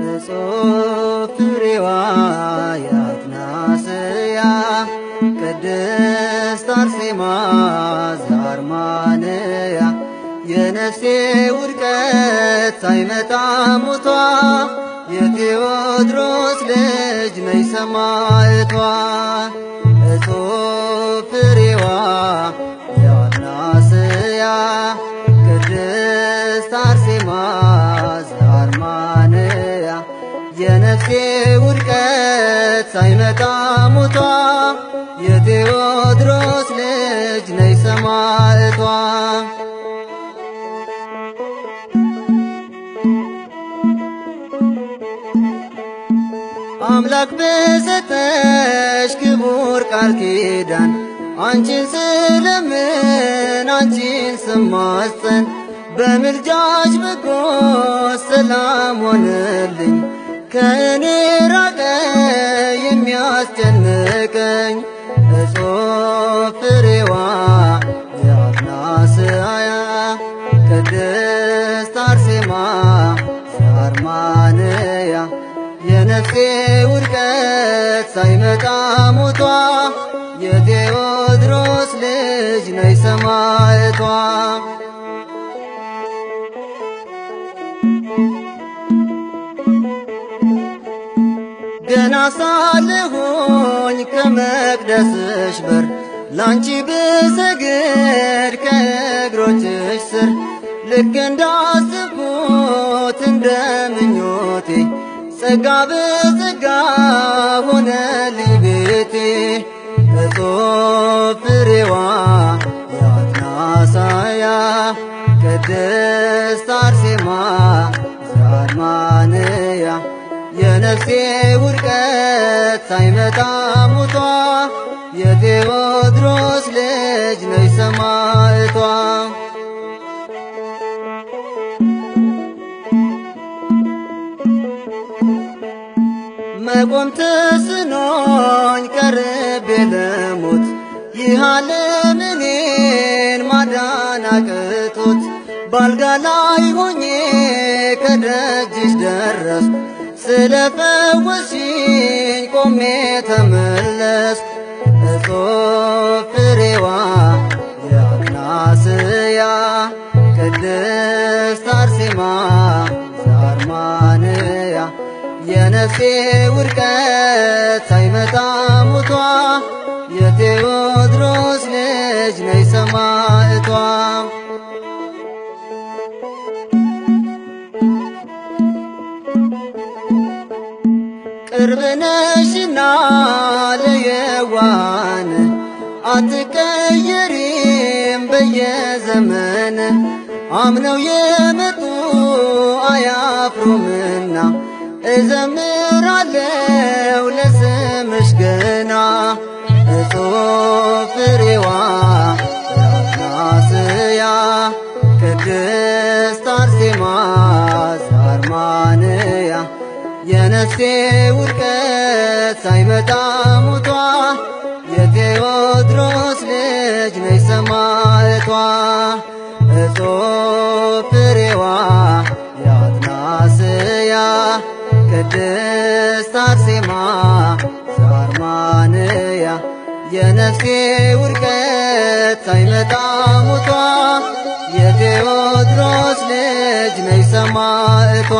እጹብ ፍሬዋ የአትናስያ ቅድስት አርሴማ ዘአርማንያ የነፍሴ ውድቀት ሳይመጣ ሞቷ የቴዎድሮስ ልጅ ነይ ሰማዕቷ። እጹብ ፍሬዋ የአትናስያ ቅድስት አርሴማ ዘአርማንያ የነፍሴ ውድቀት ሳይመጣ ሞቷ የቴዎድሮስ ልጅ ነይ ሰማዕቷ። አምላክ በሰጠሽ ክቡር ቃል ኪዳን አንቺን ስለምን አንቺን ስማጸን በምልጃሽ በጎ ሰላም ሆነልኝ ከእኔ ራቀ የሚያስጨንቀኝ። እጹብ ፍሬዋ የአትናስያ ቅድስት አርሴማ ዘአርማንያ የነፍሴ ውድቀት ሳይመጣ ሞቷ የቴዎድሮስ ልጅ ነይ ሰማዕቷ። ገና ሳለሁኝ ከመቅደስሽ በር ላንቺ ብሰግድ ከእግሮችሽ ስር ልክ እንዳሰብኩት እንደ ምኞቴ ጸጋ በጸጋ ሆነልኝ ቤቴ። እጹብ ፍሬዋ የአትናስያ ቅድስት አርሴማ ዘአርማንያ የነፍሴ ውድቀት ሳይመጣ ሞቷ የቴዎድሮስ ልጅ ነይ ሰማዕቷ። መቆም ተስኖኝ ቀርቤ ለሞት ይህ ዓለም እኔን ማዳን አቅቶት ባልጋ ላይ ሆኜ ከደጅሽ ደረስኩ ስለፈወስሽኝ ቆሜ ተመለስኩ። እጹብ ፍሬዋ የአትናስያ ቅድስት አርሴማ ዘአርማንያ የነፍሴ ውድቀት ሳይመጣ ሞቷ የቴዎድሮስ ልጅ ነይ ሰማዕቷ። ቅርብ ነሽና ለየዋሃን አትቀየሪም በየዘመን አምነው የመጡ አያፍሩምና እዘምራለሁ ለስምሽ ገና። እጹብ ፍሬዋ የአትናስያ ቅድስት አርሴማ ዘአርማንያ የነፍሴ ውድቀት ሳይመጣ ሞቷ የቴዎድሮስ ልጅ ነይ ሰማዕቷ። እጹብ ፍሬዋ የአትናስያ ቅድስት አርሴማ ዘአርማንያ የነፍሴ ውድቀት ሳይመጣ ሞቷ የቴዎድሮስ ልጅ ነይ ሰማዕቷ።